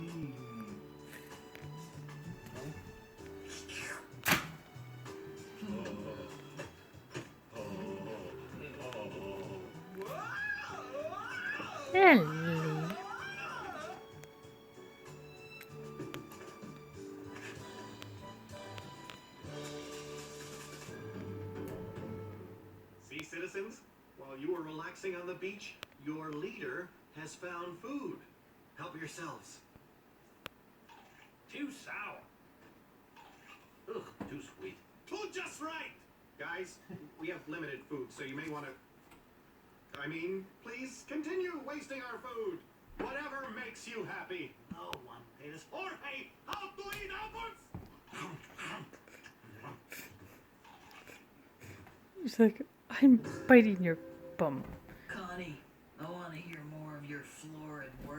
Ellie. See, citizens? While you were relaxing on the beach, your leader has found food. Help yourselves. Too sour. Ugh, too sweet. Oh, just right! Guys, we have limited food, so you may want to... I mean, please continue wasting our food. Whatever makes you happy. No one paid us. Jorge, how to eat apples? He's like, I'm biting your bum. Connie, I want to hear more of your florid words.